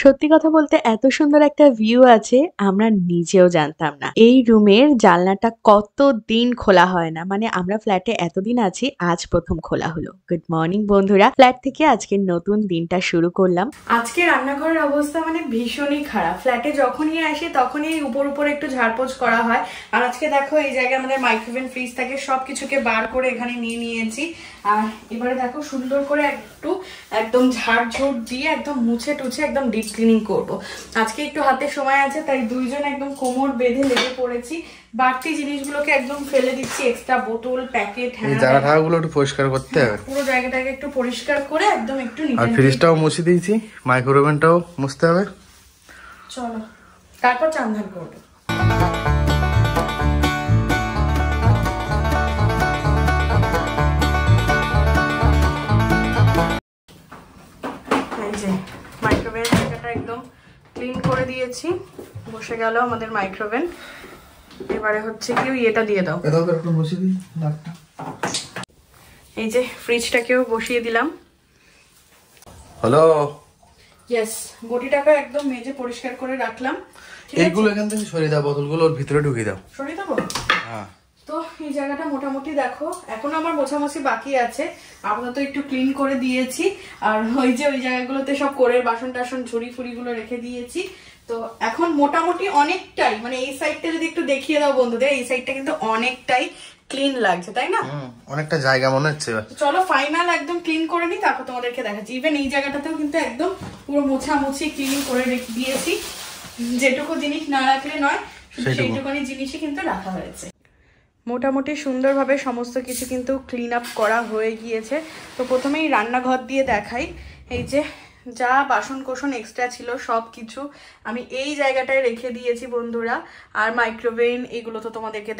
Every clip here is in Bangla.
সত্যি কথা বলতে এত সুন্দর একটা ভিউ আছে আমরা নিজেও জানতাম না। এই রুমের জানলাটা কতদিন খোলা হয় না। মানে আমরা ফ্ল্যাটে এতদিন আছি, আজ ১ম খোলা হলো। গুড মর্নিং বন্ধুরা। ফ্ল্যাট থেকে আজকের নতুন দিনটা শুরু করলাম। আজকে রান্নাঘরের অবস্থা মানে ভীষণই খারাপ। ফ্ল্যাটে যখনই আসি তখনই উপর একটু ঝাড়পোছ করা হয়। আর আজকে দেখো এই জায়গায় আমাদের মাইক্রোওয়েভ ফ্রিজ থাকে, সবকিছুকে বার করে এখানে নিয়ে নিয়েছি। আর এবারে দেখো সুন্দর করে একটু একদম ঝাড়ঝুট দিয়ে একদম মুছে টুছে একদম ডিপ ক্লিনিং করব। আজকে একটু হাতে সময় আছে তাই দুইজন একদম কোমর বেঁধে লেগে পড়েছি। বাড়তি জিনিসগুলোকে একদম ফেলে দিচ্ছি, এক্সট্রা বোতল প্যাকেট, হ্যাঁ জায়গাটাগুলো একটু পরিষ্কার করতে হবে। পুরো জায়গাটাকে একটু পরিষ্কার করে একদম একটু নিতে। আর ফ্রিজটাও মুছে দিয়েছি, মাইক্রোওভেনটাও মুছতে হবে। চলো তারপর চান্দান করব। মাইক্রোওয়েভ জায়গাটা একদম ক্লিন করে দিয়েছি, বসে গেল আমাদের মাইক্রোওয়েভ। এবারে হচ্ছে কি এটা দিয়ে দাও, এই যে ফ্রিজটাকেও বসিয়ে দিলাম। হ্যালো, ইয়েস, বটিটাকে একদম মেজে পরিষ্কার করে রাখলাম। এইগুলো এখান থেকে সরিয়ে দাও, বোতলগুলো ওর ভিতরে ঢুকিয়ে দাও। সরিয়ে দেবো? হ্যাঁ। তো এই জায়গাটা মোটামুটি দেখো, এখনো আমার মোছামুছি বাকি আছে, আপাতত একটু ক্লিন করে দিয়েছি। আর ওই যে ওই জায়গাগুলোতে সব কোরের বাসন টাসন ঝুড়ি ফুড়িগুলো রেখে দিয়েছি। তো এখন মোটামুটি অনেকটাই, মানে এই সাইডটা যদি একটু দেখিয়ে দাও বন্ধুদের, এই সাইডটা কিন্তু অনেকটাই ক্লিন লাগছে, তাই না? অনেকটা জায়গা মনে হচ্ছে। চলো ফাইনাল একদম ক্লিন করে নিই, তারপর তোমাদেরকে দেখাচ্ছি। ইভেন এই জায়গাটাতেও কিন্তু একদম পুরো মোছামুছি ক্লিন করে রেখে দিয়েছি। যেটুকু জিনিস না রাখলে নয়, শুধু সেইটুকুনি জিনিসই কিন্তু রাখা হয়েছে। মোটামুটি সুন্দরভাবে সমস্ত কিছু কিন্তু ক্লিন আপ করা হয়ে গিয়েছে। তো প্রথমেই রান্নাঘর দিয়ে দেখাই। এই যে যা বাসন কোসন এক্সট্রা ছিল সব কিছু আমি এই জায়গাটায় রেখে দিয়েছি বন্ধুরা। আর মাইক্রোওয়েভ এগুলো তো তোমাদেরকে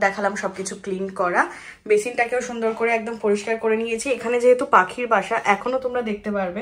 দেখালাম সব কিছু ক্লিন করা। বেসিনটাকেও সুন্দর করে একদম পরিষ্কার করে নিয়েছি। এখানে যেহেতু পাখির বাসা এখনো তোমরা দেখতে পারবে,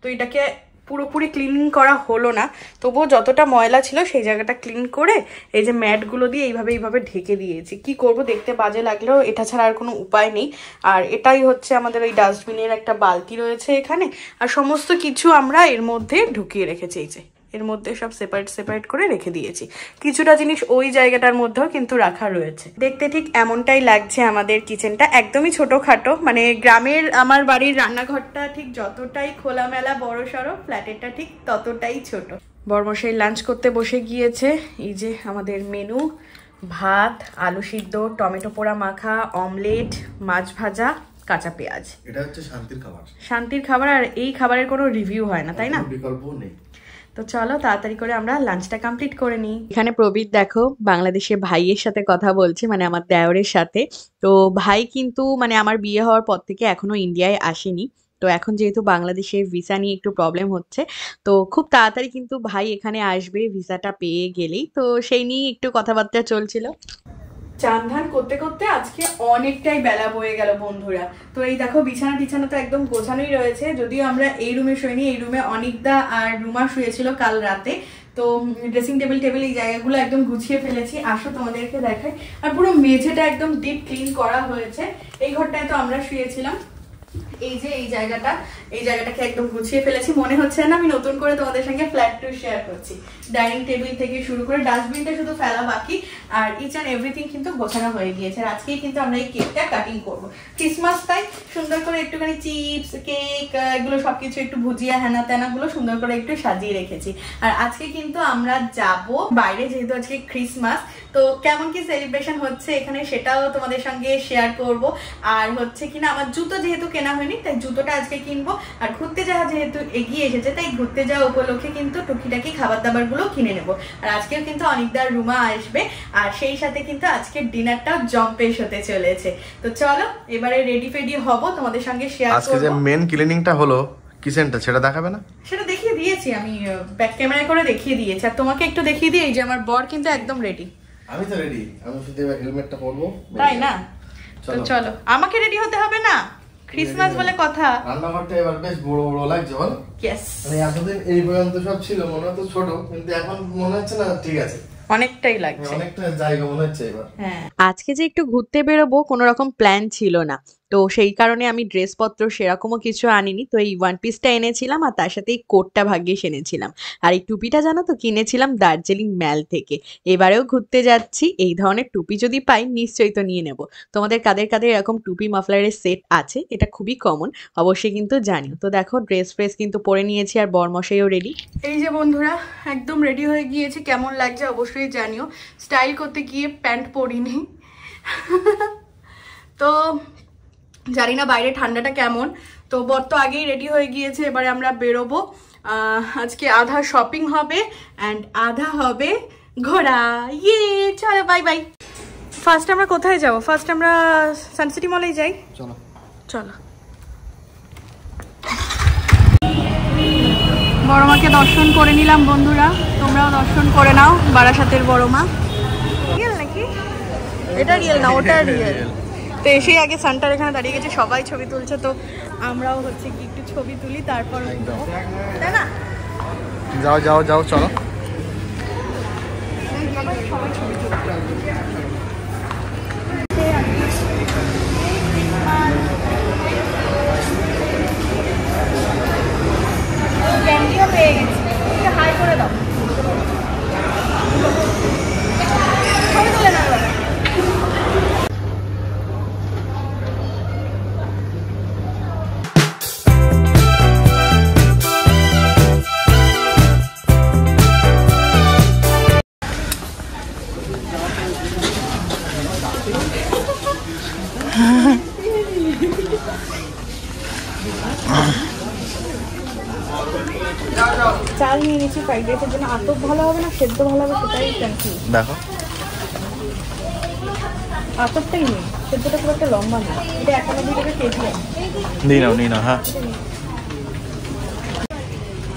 তো এটাকে পুরোপুরি ক্লিনিং করা হলো না, তবুও যতটা ময়লা ছিল সেই জায়গাটা ক্লিন করে এই যে ম্যাটগুলো দিয়ে এইভাবে ঢেকে দিয়েছি। কি করব, দেখতে বাজে লাগলেও এটা ছাড়া আর কোনো উপায় নেই। আর এটাই হচ্ছে আমাদের ওই ডাস্টবিনের একটা বালতি রয়েছে এখানে, আর সমস্ত কিছু আমরা এর মধ্যে ঢুকিয়ে রেখেছি। এই যে এর মধ্যে সব সেপারেট করে রেখে দিয়েছি। কিছুটা জিনিস ওই জায়গাটার মধ্যেও কিন্তু রাখা রয়েছে। দেখতে ঠিক এমনটাই লাগছে আমাদের কিচেনটা, একদমই ছোটখাটো। মানে গ্রামের আমার বাড়ির রান্নাঘরটা ঠিক যতটাই খোলামেলা বড় সড়ো, ফ্ল্যাটেরটা ঠিক ততটাই ছোট। বর্মশাই লাঞ্চ করতে বসে গিয়েছে। এই যে আমাদের মেনু: ভাত, আলু সিদ্ধ, টমেটো পোড়া মাখা, অমলেট, মাছ ভাজা, কাঁচা পেঁয়াজ। এটা হচ্ছে শান্তির খাবার। শান্তির খাবার, আর এই খাবারের কোনো রিভিউ হয় না, তাই না? বিকল্প নেই। তো চলো তাড়াতাড়ি করে আমরা লাঞ্চটা কমপ্লিট করে নিই। এখানে প্রবীর দেখো বাংলাদেশে ভাইয়ের সাথে কথা বলছে, মানে আমার দেওরের সাথে। তো ভাই কিন্তু মানে আমার বিয়ে হওয়ার পর থেকে এখনো ইন্ডিয়ায় আসেনি। তো এখন যেহেতু বাংলাদেশে ভিসা নিয়ে একটু প্রবলেম হচ্ছে, তো খুব তাড়াতাড়ি কিন্তু ভাই এখানে আসবে ভিসাটা পেয়ে গেলেই। তো সেই নিয়ে একটু কথাবার্তা চলছিল। চান ধান করতে করতে আজকে অনেকটাই বেলা বয়ে গেল বন্ধুরা। তো এই দেখো বিছানা তো একদম গোছানোই রয়েছে। যদিও আমরা এই রুমে শুইনি, এই রুমে অনিকদা আর রুমা শুয়েছিল কাল রাতে। তো ড্রেসিং টেবিল এই জায়গাগুলো একদম গুছিয়ে ফেলেছি। আসো তোমাদেরকে দেখাই। আর পুরো মেঝেটা একদম ডিপ ক্লিন করা হয়েছে। এই ঘরটায় তো আমরা শুয়েছিলাম। এই যে এই জায়গাটাকে একদম গুছিয়ে ফেলেছি। মনে হচ্ছে না আমি নতুন করে তোমাদের সঙ্গে ফ্ল্যাট টু শেয়ার করছি। ডাইনিং টেবিল থেকে শুরু করে ডাস্টবিনটা শুধু ফেলা বাকি, আর ইচ অ্যান্ড এভরিথিং কিন্তু গোছানো হয়ে গিয়েছে। আর আজকেই কিন্তু আমরা এই কেকটা কাটিং করবো। ক্রিসমাস তাই সুন্দর করে একটুখানি চিপস, কেক, এগুলো সবকিছু একটু ভুজিয়া হ্যানা ত্যানাগুলো সুন্দর করে একটু সাজিয়ে রেখেছি। আর আজকে কিন্তু আমরা যাব বাইরে, যেহেতু আজকে ক্রিসমাস। তো কেমন কি সেলিব্রেশন হচ্ছে এখানে সেটাও তোমাদের সঙ্গে শেয়ার করব। আর হচ্ছে কিনা আমার জুতো যেহেতু কেনা হয়নি, তাই জুতোটা আজকে কিনবো। আর ঘুরতে যাওয়া যেহেতু এগিয়ে এসেছে, তাই ঘুরতে যাওয়া উপলক্ষে কিন্তু টুকিটাকি খাবার দাবার গুলো কিনে নেবো। আর আজকেও কিন্তু অনিকদার রুমা আসবে, আর সেই সাথে কিন্তু আজকের ডিনারটাও জম্পেশ হতে চলেছে। তো চলো এবারে রেডি ফেডি হবো, তোমাদের সঙ্গে শেয়ার করবো। আজকে যে মেন ক্লিনিংটা হলো কিচেনটা, সেটা দেখাবে না? সেটা দেখিয়ে দিয়েছি আমি, ব্যাক ক্যামেরা করে দেখিয়ে দিয়েছি। আর তোমাকে একটু দেখিয়ে দিই, এই যে আমার বর কিন্তু একদম রেডি। আমি তো রেডি, আমি শুধু হেলমেটটা পরবো, তাই না? তো চলো, আমাকে রেডি হতে হবে না, ক্রিসমাস বলে কথা। রান্নাঘরটা এবার বেশ বড় লাগছে বল? ইয়েস। মানে এতদিন এই পর্যন্ত সব ছিল মনে হতো ছোট, কিন্তু এখন মনে হচ্ছে না ঠিক আছে, অনেকটাই লাগছে, অনেকটা জায়গা মনে হচ্ছে এবার। হ্যাঁ, আজকে যে একটু ঘুরতে বেরোবো কোনো রকম প্ল্যান ছিল না। তো সেই কারণে আমি ড্রেসপত্র সেরকমও কিছু আনিনি। তো এই ওয়ান পিসটা এনেছিলাম আর তার সাথে এই কোটটা ভাগ্যিস এনেছিলাম। আর এই টুপিটা জানো তো কিনেছিলাম দার্জিলিং ম্যাল থেকে। এবারেও ঘুরতে যাচ্ছি, এই ধরনের টুপি যদি পাই নিশ্চয়ই তো নিয়ে নেব। তোমাদের কাদের কাদের এরকম টুপি মাফলারের সেট আছে, এটা খুবই কমন, অবশ্যই কিন্তু জানিও। তো দেখো ড্রেস ফ্রেস কিন্তু পরে নিয়েছি আর বরমশাইও রেডি। এই যে বন্ধুরা একদম রেডি হয়ে গিয়েছে, কেমন লাগছে অবশ্যই জানিও। স্টাইল করতে গিয়ে প্যান্ট পরিনি। তো জানি না বাইরে ঠান্ডাটা কেমন। তো বর তো আগেই রেডি হয়ে গিয়েছে, এবারে আমরা বেরোবো। আজকে আধা শপিং হবে অ্যান্ড আধা হবে ঘোরা। ইয়ে চলো বাই বাই। ফার্স্ট আমরা কোথায় যাব? ফার্স্ট আমরা সানসিটি মলেই যাই। চলো চলো। বড় মাকে দর্শন করে নিলাম বন্ধুরা, তোমরাও দর্শন করে নাও। বারাসাতের বড় মা। রিয়েল নাকি? এটা রিয়েল না, ওটা রিয়েল। তো এসেই আগে সান্টার এখানে দাঁড়িয়ে গেছে, সবাই ছবি তুলছে, তো আমরাও হচ্ছে কি একটু ছবি তুলি তারপর, তাই না? যাও যাও যাও চলো। সবাই ছবি তুলছে। ক্যান্ডিও পেয়ে গেছি, হাই করে দাও। ছবি তুলে না এবার। চাল নিয়ে নিচ্ছি ফ্রাইড রাইসের জন্য। আতপ ভালো হবে না সেদ্ধ ভালো হবে সেটাই কনফিউজ। দেখো আতপটাই নেই, সেদ্ধটা খুব একটা লম্বা না। এটা 91 টাকা কেজি আছে। নিয়ে নাও হ্যাঁ।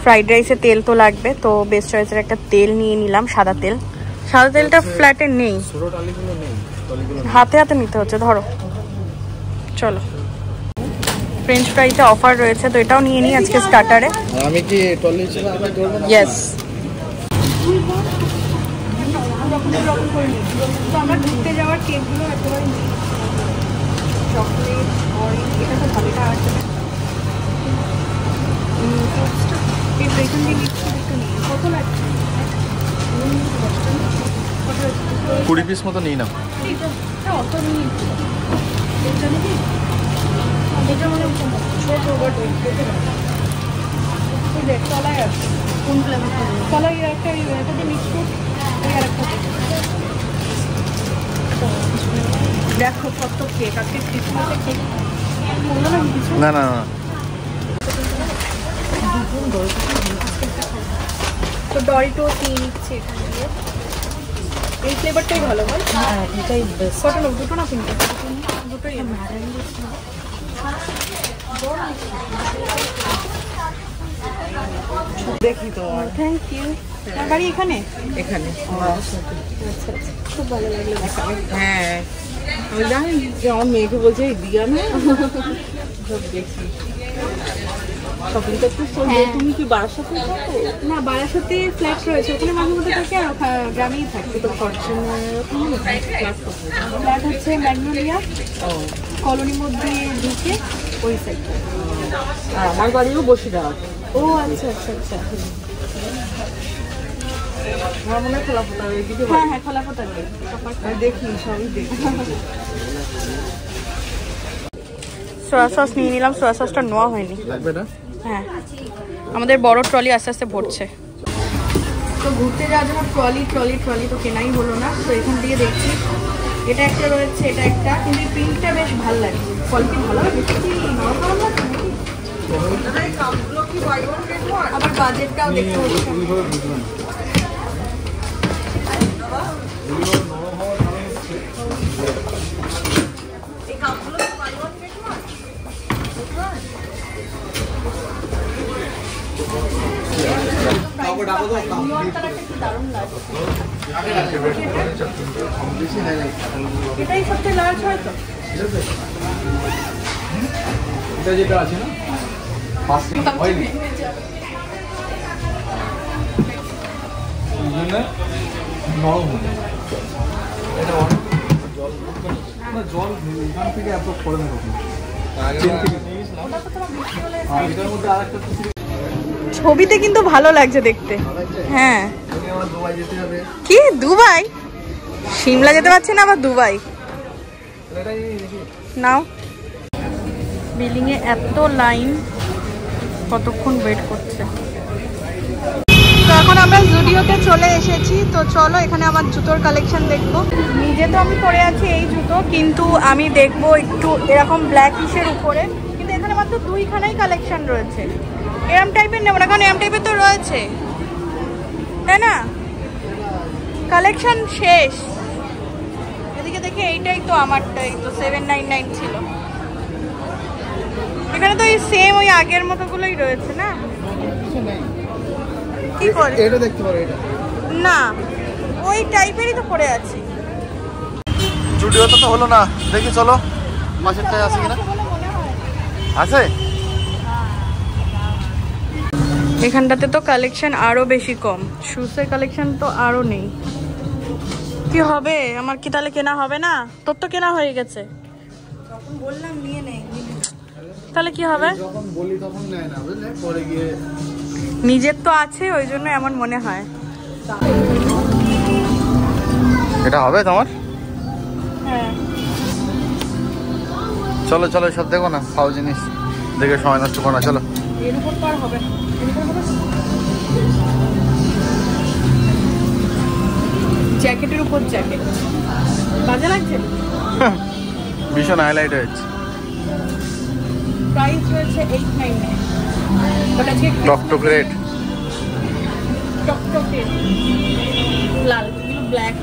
ফ্রাইড রাইসে তেল তো লাগবে, তো বেস্ট চয়েসের একটা তেল নিয়ে নিলাম, সাদা তেল। সাদা তেলটা ফ্ল্যাটে নেই, হাতে হাতে নিতে হচ্ছে। ধরো চলো। ফ্রেঞ্চ ফ্রাইতে অফার রয়েছে, তো এটাও নিয়ে নিই আজকে স্টার্টারে। আমি কি টলি হিসেবে আমি ধরবো না? ইয়েস। তো আমরা ঘুরতে যাওয়ার কেকগুলো একেবারে নিই। চকলেট, অরেঞ্জ, এটা তো ভালো, এটা আছে। এই পেছন দিয়ে লিপস্টিক একটু নিই। কত লাগছে? 20 পিস মতো নিই না। অত নিই। এটা নাকি এটা মানে ছোট বাট দেখ তলায় আছে। কোন ফ্লেভার? তলায় একটা এটাতে মিক্স ফ্রুট, ওই আরেকটা দেখো কত কেক। আজকে ক্রিসমাসের কেক বললো না কিছু? না না না। তো ডরিটোস নিয়ে নিচ্ছে এখানে দিয়ে। এই ফ্লেভারটাই ভালো বল। হ্যাঁ এটাই বেস্ট। কত লোক? দুটো না তিনটে? দুটোই। দেখি তো। Thank you. আমার বাড়ি এখানে। এখানে আচ্ছা আচ্ছা, খুব ভালো লাগলো। হ্যাঁ আমি জানি যে আমার মেয়েকে বলছে দিয়া না সব দেখি শপিং করতে চলবে। তুমি কি বারাসাতে থাকো? না বারাসাতে ফ্ল্যাট রয়েছে, ওখানে মাঝে মধ্যে থাকে আর গ্রামেই থাকে। তো ফরচুনের ফ্ল্যাট হচ্ছে ম্যাগনোলিয়া কলোনির মধ্যে ঢুকে ওই সাইডটা। আর আমার বাড়িও বসিরহাট। ও আচ্ছা আচ্ছা আচ্ছা। আমার মনে হয় খোলাপোতা ওইদিকে। হ্যাঁ হ্যাঁ খোলাপোতা দিয়ে আমি দেখি সবই দেখি। সোয়া সস নিয়ে নিলাম, সোয়া সসটা নেওয়া হয়নি। লাগবে না? হ্যাঁ আমাদের বড় ট্রলি আস্তে আস্তে ভরছে। তো ঘুরতে যাওয়ার জন্য ট্রলি ট্রলি ট্রলি তো কেনাই হলো না। তো এখান দিয়ে দেখছি এটা একটা রয়েছে, এটা একটা, কিন্তু এই প্রিন্টটা বেশ ভালো লাগছে। কোয়ালিটি ভালো লাগে, আবার বাজেটটাও দেখতে হচ্ছে। এটাই সবচেয়ে লার্জ হয়তো। এটা যেটা আছে না হয়নি নরম এটা জল এখান থেকে এত পড়ে না। ছবিতে কিন্তু ভালো লাগছে দেখতে। হ্যাঁ কি দুবাই? সিমলা যেতে পারছি না আবার দুবাই? নাও। বিল্ডিং এ এত লাইন, কতক্ষণ ওয়েট করছে। তো এখন আমরা জুডিওতে চলে এসেছি। তো চলো এখানে আমার জুতোর কালেকশন দেখবো। নিজে তো আমি পরে আছি এই জুতো, কিন্তু আমি দেখবো একটু এরকম ব্ল্যাকিশের উপরে। কিন্তু এখানে মাত্র দুইখানাই কালেকশন রয়েছে। এরম টাইপের নেবো না, কারণ এরম টাইপের তো রয়েছে, তাই না? কালেকশন শেষ। এদিকে দেখে এইটাই তো আমারটাই তো 799 ছিল। এখানে তো এই সেম ওই আগের মতো গুলোই রয়েছে না? কি করে এটা দেখতে পারো, এটা না ওই টাইপেরই তো পড়ে আছে। জুডিওতে তো হলো না, দেখি চলো পাশেরটায় আছে কিনা। আছে এখানটাতে তো কালেকশন আরো বেশি কম, শুজের কালেকশন তো আরো নেই। কি হবে আমার? কি তাহলে কেনা হবে না? তোর তো কেনা হয়ে গেছে। যখন বললাম নিয়ে নেই, তাহলে কি হবে? যখন বলি তখন নেয় না, বুঝলে, পরে গিয়ে। নিজের তো আছে, ওই জন্য এমন মনে হয়। এটা হবে তোমার? হ্যাঁ চলো চলো, সব দেখো না, খাও জিনিস দেখে সময় নষ্ট করো না, চলো। এর উপর তো আর হবে না। জ্যাকেটের উপর জ্যাকেট বাজে লাগছে। ভীষণ হাইলাইট হয়েছে। প্রাইস রয়েছে 899। টকটক রেড, টকটক রেড, লাল, ব্ল্যাক।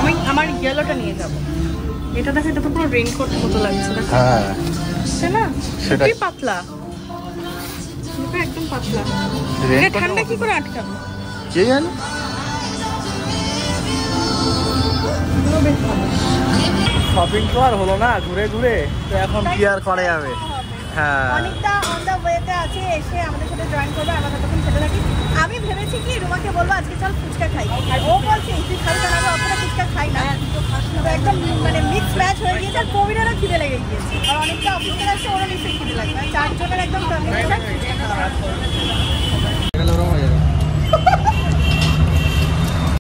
আমি আমার ইয়েলোটা নিয়ে যাব। এটা দেখো, এটা তো পুরো রেইনকোট মতো লাগছে না? হ্যাঁ তাই না? সেটাই। কি পাতলা, এটা একদম পাতলা। এটা ঠান্ডা কি করে আটকাবে কে জানে। শপিং তো আর হলো না ঘুরে ঘুরে, তো এখন কি আর করা যাবে। হ্যাঁ অনেকটা অন দ্য ওয়েতে আছে, এসে আমাদের সাথে জয়েন করবে। আমরা তখন খেতে থাকি। আমি ভেবেছি কি রুমাকে বলবো আজকে চল ফুচকা খাই, আর ও বলছে তুই খাবি না, আমি অতটা ফুচকা খাই না। তো একদম মানে মিক্স ম্যাচ হয়ে গিয়েছে। আর কোভিডেরও খিদে লেগে গিয়েছে, আর অনেকটা অফিসের আছে, ওরও নিশ্চয়ই খিদে লাগবে। আর চারজনের একদম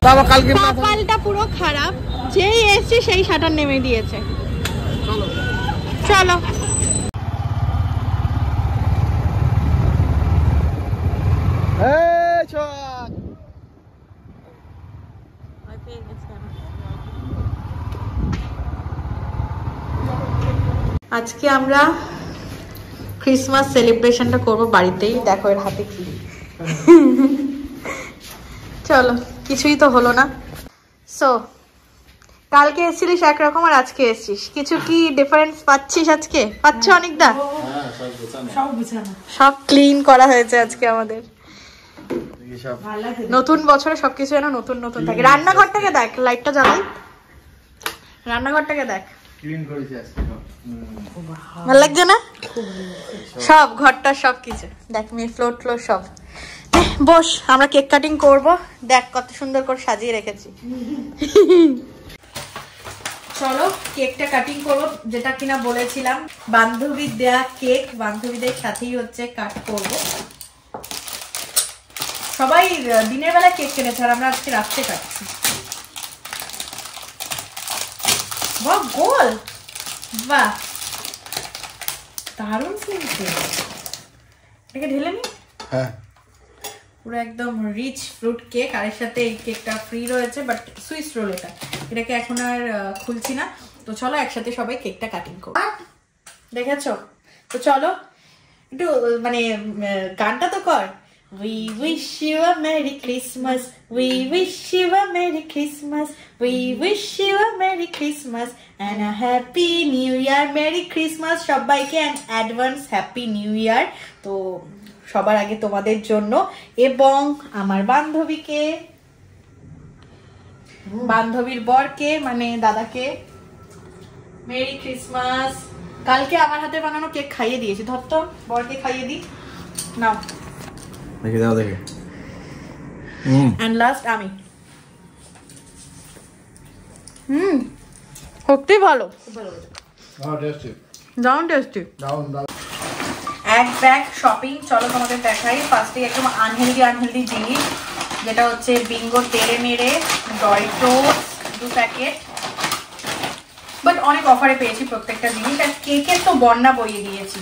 বাবা কালকে কপালটা পুরো খারাপ, যেই এসছে সেই শাটার নেমে দিয়েছে। চলো আজকে আমরা ক্রিসমাস সেলিব্রেশনটা করব বাড়িতেই। দেখো এর হাতে কি। চলো, কিছুই তো হলো না। সো কালকে এসেছিলিস একরকম, আর আজকে এসেছিস, কিছু কি ডিফারেন্স পাচ্ছিস? আজকে পাচ্ছ অনেকটা? সব ক্লিন করা হয়েছে আজকে আমাদের। নতুন বছরে সবকিছু যেন নতুন নতুন থাকে। রান্নাঘরটাকে দেখ, লাইটটা জ্বালাই, রান্নাঘরটাকে দেখ, ভালো লাগছে না? সব ঘরটা সবকিছু দেখ, মেয়ে ফ্লোর ফ্লোর সব। বস, আমরা কেক কাটিং করব। দেখ কত সুন্দর করে সাজিয়ে রেখেছি। চলো কেকটা কাটিং করবো, যেটা কিনা বলেছিলাম বান্ধবীর দেয়া কেক, বান্ধবীদের সাথেই হচ্ছে কাট করব। সবাই দিনের বেলা কেক কিনেছে, আর আমরা আজকে রাত্রে কাটছি। বাহ গোল, বাহ দারুণ সিনছে। এটাকে ঢেলে নি। হ্যাঁ পুরো একদম রিচ ফ্রুট কেক, আর এর সাথে এই কেকটা ফ্রি রয়েছে, বাট সুইস রোল এটাকে এখন আর খুলছি না। তো চলো একসাথে সবাই কেকটা কাটিং করব, দেখেছো? তো চলো একটু মানে গানটা তো কর। We wish you a Merry Christmas, we wish you a Merry Christmas, we wish you a Merry Christmas and a Happy New Year. Merry Christmas সবাইকে, and advance Happy New Year। তো সবার আগে তোমাদের জন্য এবং আমার বান্ধবীকে, বান্ধবীর বরকে মানে দাদাকে মেরি ক্রিসমাস। কালকে আমার হাতে বানানো কেক খাইয়ে দিয়েছি, ধর তো বরকে খাইয়ে দিই। নাও দেখে দাও, দেখে। এন্ড লাস্ট আমি। সত্যি ভালো, খুব ভালো হয়েছে। দারুণ টেস্টি। এক ব্যাগ শপিং, চলো তোমাদের দেখাই। ফার্স্টে একদম আনহেলদি জিনিস, যেটা হচ্ছে বিঙ্গো তেড়ে মেরে ডরিটোস 2 প্যাকেট, বাট অনেক অফারে পেয়েছি প্রত্যেকটা জিনিস। আর কেকের তো বন্যা বইয়ে দিয়েছি।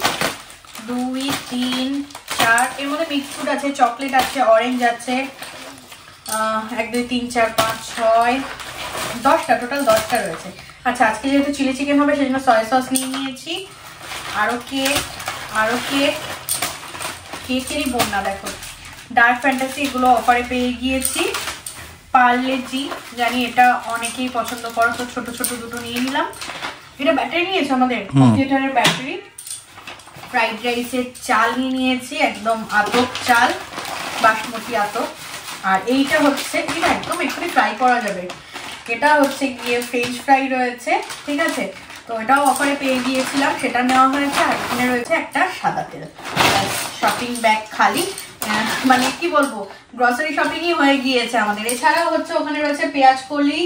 2, 3, 4, এর মধ্যে মিক্স ফ্রুট আছে, চকলেট আছে, অরেঞ্জ আছে, 1, 2, 3, 4, 5, 6, 10টা, টোটাল 10টা রয়েছে। আচ্ছা, আজকে যেহেতু চিলি চিকেন হবে সেজন্য সয়া সস নিয়ে নিয়েছি। আরও কেকেরই বন্যা দেখো। ডার্ক ফ্যান্টাসি এগুলো অফারে পেয়ে গিয়েছি। পার্লেজি, জানি এটা অনেকেই পছন্দ করো, তো ছোট ছোট দুটো নিয়ে নিলাম। এটা ব্যাটারি নিয়েছে আমাদের কম্পিউটারের ব্যাটারি। ফ্রাইড রাইসের চাল নিয়ে নিয়েছি, একদম আতপ চাল, বাসমতি আতপ। আর এইটা হচ্ছে, এটা একদম এক্ষুনি ফ্রাই করা যাবে। এটা হচ্ছে গিয়ে ফ্রেঞ্চ ফ্রাই রয়েছে, ঠিক আছে। তো এটাও অফারে পেয়ে গিয়েছিলাম, সেটা নেওয়া হয়েছে। আর এখানে রয়েছে একটা সাদা তেল। শপিং ব্যাগ খালি, মানে কি বলবো, গ্রসারি শপিংই হয়ে গিয়েছে আমাদের। এছাড়াও হচ্ছে ওখানে রয়েছে পেঁয়াজ কলি,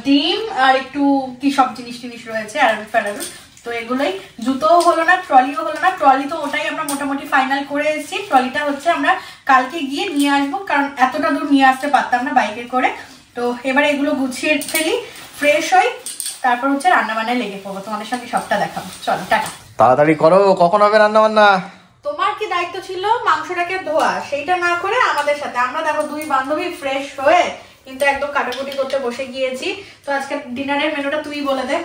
ডিম, আর একটু কি সব জিনিস রয়েছে আরবি ফেরারুট। তো এগুলোই। জুতোও হলো না, ট্রলিও হলো না। ট্রলি তো ওটাই আমরা মোটামুটি ফাইনাল করে এসেছি। ট্রলিটা হচ্ছে আমরা কালকে গিয়ে নিয়ে আসবো, কারণ এতটা দূর নিয়ে আসতে পারতাম না বাইকে করে। তো এবারে এগুলো গুছিয়ে ফেলি, ফ্রেশ হই, তারপর হচ্ছে রান্না বান্নায় লেগে পড়বো। তোমাদের সঙ্গে সবটা দেখাবো। চলো, টাটা। তাড়াতাড়ি করো, কখন হবে রান্না বান্না? তোমার কি দায়িত্ব ছিল মাংসটাকে ধোয়া, সেইটা না করে আমাদের সাথে আমরা দেখো 2 বান্ধবী ফ্রেশ হয়ে কিন্তু একদম কাটাকুটি করতে বসে গিয়েছি। তো আজকে ডিনারের মেনুটা তুই বলে দে।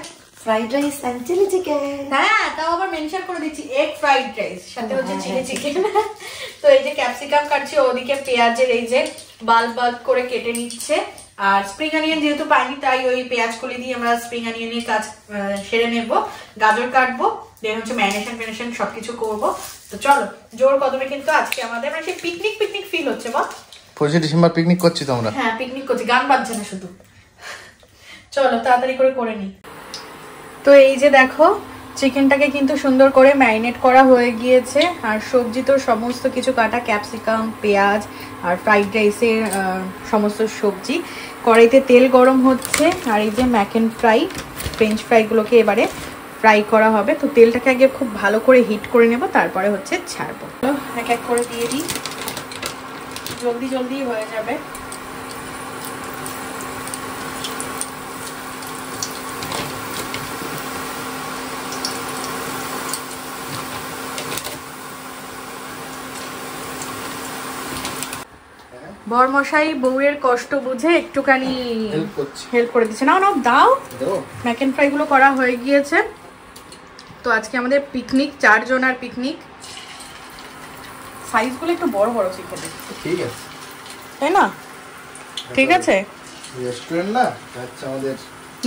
Fried rice and chilli chicken. হ্যাঁ, তাও আবার মেনশন করে দিচ্ছি, এগ ফ্রাইড রাইস, সাথে হচ্ছে চিলি চিকেন। তো এই যে ক্যাপসিকাম কাটছি, ওদিকে পেঁয়াজের এই যে বাল্ব করে কেটে নিচ্ছে। আর স্প্রিং অনিয়ন যেহেতু পাইনি, তাই ওই পেঁয়াজ কলি দিয়ে আমরা স্প্রিং অনিয়নের কাজ সেরে নেব। গাজর কাটবো, দেন হচ্ছে ম্যারিনেশন সবকিছু করবো। তো চলো, জোর কদমে কিন্তু আজকে আমাদের মানে সেই পিকনিক ফিল হচ্ছে। বল, 25 ডিসেম্বর পিকনিক করছি তোমরা? হ্যাঁ, পিকনিক করছি, গান বাজছে না শুধু। চলো তাড়াতাড়ি করে নিই। তো এই যে দেখো, চিকেনটাকে কিন্তু সুন্দর করে ম্যারিনেট করা হয়ে গিয়েছে। আর সবজি তো সমস্ত কিছু কাটা, ক্যাপসিকাম, পেঁয়াজ আর ফ্রাইড রাইসের সমস্ত সবজি। কড়াইতে তেল গরম হচ্ছে। আর এই যে ম্যাক অ্যান্ড ফ্রেঞ্চ ফ্রাইগুলোকে এবারে ফ্রাই করা হবে। তো তেলটাকে আগে খুব ভালো করে হিট করে নেব, তারপরে হচ্ছে ছাড়বো। এক এক করে দিয়ে দিই, জলদি হয়ে যাবে। বরমশাই বউয়ের কষ্ট বুঝে একটুখানি হেল্প করে দিচ্ছে। নাও দাও। ম্যাক অ্যান্ড ফ্রাই গুলো করা হয়ে গিয়েছে। তো আজকে আমাদের পিকনিক, 4 জনের পিকনিক। সাইজগুলো একটু বড় চিকেন, ঠিক আছে তাই না? ঠিক আছে, রেস্টুরেন্ট না, আচ্ছা আমাদের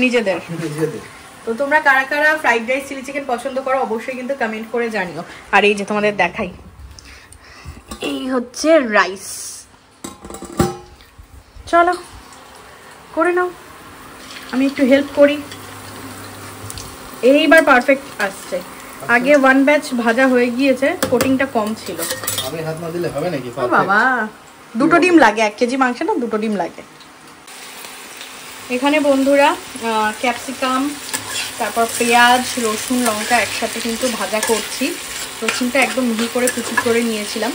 নিজেদের। তো তোমরা কারা কারা ফ্রাইড রাইস, চিলি চিকেন পছন্দ করো অবশ্যই কিন্তু কমেন্ট করে জানিও। আর এই যে তোমাদের দেখাই, এই হচ্ছে রাইস। চলো করে নাও, আমি একটু হেল্প করি। এইবার পারফেক্ট আসছে। আগে 1 ব্যাচ ভাজা হয়ে গিয়েছে, কোটিংটা কম ছিল। আমি হাত না দিলে হবে নাকি? বাবা, 2টো ডিম লাগে, 1 কেজি মাংস না 2টো ডিম লাগে। এখানে বন্ধুরা ক্যাপসিকাম, তারপর পেঁয়াজ, রসুন, লঙ্কা একসাথে কিন্তু ভাজা করছি। রসুনটা একদম মিহি করে কুচি করে নিয়েছিলাম।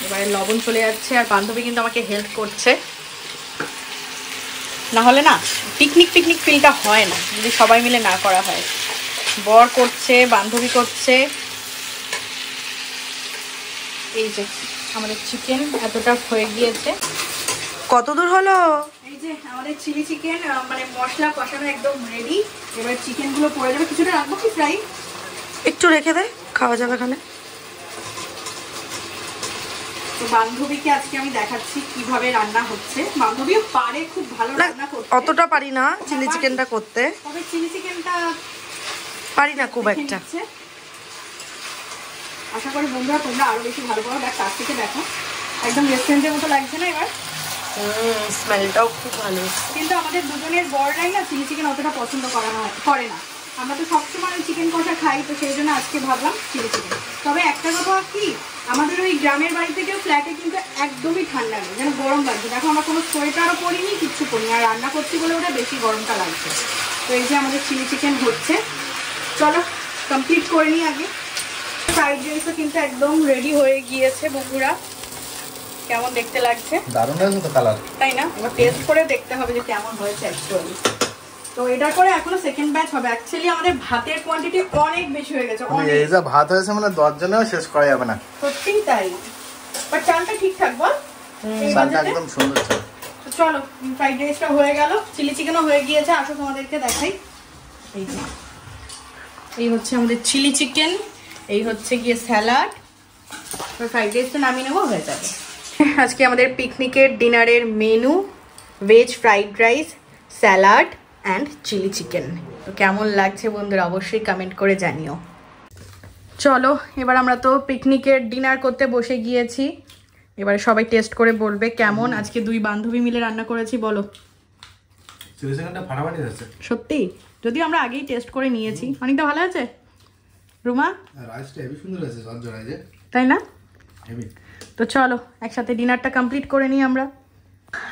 এবারে লবণ চলে যাচ্ছে। আর বান্ধবী কিন্তু আমাকে হেল্প করছে, না হলে না পিকনিক ফিলটা হয় না যদি সবাই মিলে না করা হয়। বর করছে, বান্ধবী করছে। এই যে আমাদের চিকেন এতটা হয়ে গিয়েছে। কত দূর হলো? এই যে আমাদের চিলি চিকেন মানে মশলা কষানো একদম রেডি। এবার চিকেন গুলো পড়ে যাবে। কিছুটা রাখবো কি ফ্রাই? একটু রেখে দে, খাওয়া যাবে এখানে। তো বান্ধবীকে আজকে আমি দেখাচ্ছি কিভাবে রান্না হচ্ছে। বান্ধবীও পারে খুব ভালো রান্না করতে। অতটা পারি না চিলি চিকেনটা করতে, তবে চিলি চিকেনটা পারি না খুব একটা। আশা করি বন্ধুরা তোমরা আরো বেশি ভালো করো। দেখ, কাছ থেকে দেখো, একদম রেস্টুরেন্টের মতো লাগছে না এবার? স্মেলটাও খুব ভালো। কিন্তু আমাদের দুজনের বড়রাই না চিলি চিকেন অতটা পছন্দ করে না। আমরা তো সবসময় চিকেন কষা খাই, তো সেই জন্য আজকে ভাবলাম চিলি চিকেন। তবে একটা কথা কি, আমাদের ওই গ্রামের বাড়ি থেকে ফ্ল্যাটে কিন্তু একদমই ঠান্ডা নেই, যেন গরম লাগছে। দেখো আমরা কোনো সোয়েটারও পরিনি, কিচ্ছু করিনি, আর রান্না করছি বলে ওটা বেশি গরমটা লাগছে। তো এই যে আমাদের চিলি চিকেন হচ্ছে, চলো কমপ্লিট করে নিই আগে। ফ্রাইড রাইসও কিন্তু একদম রেডি হয়ে গিয়েছে বন্ধুরা। কেমন দেখতে লাগছে? দারুণ লাগছে তো কালার, তাই না? এবার টেস্ট করে দেখতে হবে যে কেমন হয়েছে অ্যাকচুয়ালি। তো এটা করে এখনো সেকেন্ড ব্যাচ হবে। অ্যাকচুয়ালি আমাদের ভাতের কোয়ান্টিটি অনেক বেশি হয়ে গেছে, অনেক। এই যা ভাত হয়েছে মানে 10 জনেও শেষ করা যাবে না। সত্যিই তাই। বাট চালটা ঠিকঠাক বল, চালটা একদম সুন্দর ছিল। তো চলো ফ্রাইড রাইসটা হয়ে গেল, চিলি চিকেনও হয়ে গিয়েছে, আসো তোমাদেরকে দেখাই। এই যে এই হচ্ছে আমাদের চিলি চিকেন, এই হচ্ছে গিয়ে স্যালাড। ফ্রাইড রাইসটা নামিয়ে নেবো, হয়ে যাবে। আজকে আমাদের পিকনিকের ডিনারের menu veg fried rice, salad and chilli chicken. তো কেমন লাগছে বন্ধুরা অবশ্যই কমেন্ট করে জানিও। চলো এবার আমরা তো পিকনিকের ডিনার করতে বসে গিয়েছি, এবারে সবাই টেস্ট করে বলবে কেমন। আজকে 2 বান্ধবী মিলে রান্না করেছি, বলো। চিলি চিকেনটা ফাটাফাটি হয়েছে সত্যি, যদিও আমরা আগেই টেস্ট করে নিয়েছি। অনেকটা ভালো আছে রুমা, রাইসটা হেভি সুন্দর হয়েছে, ঝরঝরা যে, তাই না? হেভি। তো চলো একসাথে ডিনারটা কমপ্লিট করে নিই আমরা।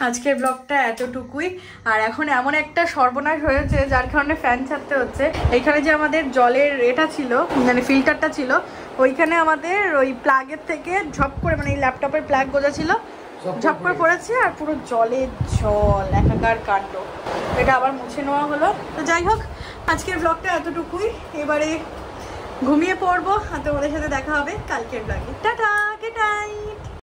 আজকের ব্লগটা এতটুকুই। আর এখন এমন একটা সর্বনাশ হয়েছে যার কারণে ফ্যান ছাড়তে হচ্ছে। এইখানে যে আমাদের জলের এটা ছিল, মানে ফিল্টারটা ছিল, ওইখানে আমাদের ওই প্লাগের থেকে ঝপ করে, মানে এই ল্যাপটপের প্লাগ গোজা ছিল, ঝপ করে পড়েছে আর পুরো জলের জল, একাকার কাণ্ড। এটা আবার মুছে নেওয়া হলো। তো যাই হোক আজকের ব্লগটা এতটুকুই, এবারে ঘুমিয়ে পড়বো আর তোমাদের সাথে দেখা হবে কালকের ব্লগে। Tata, good night.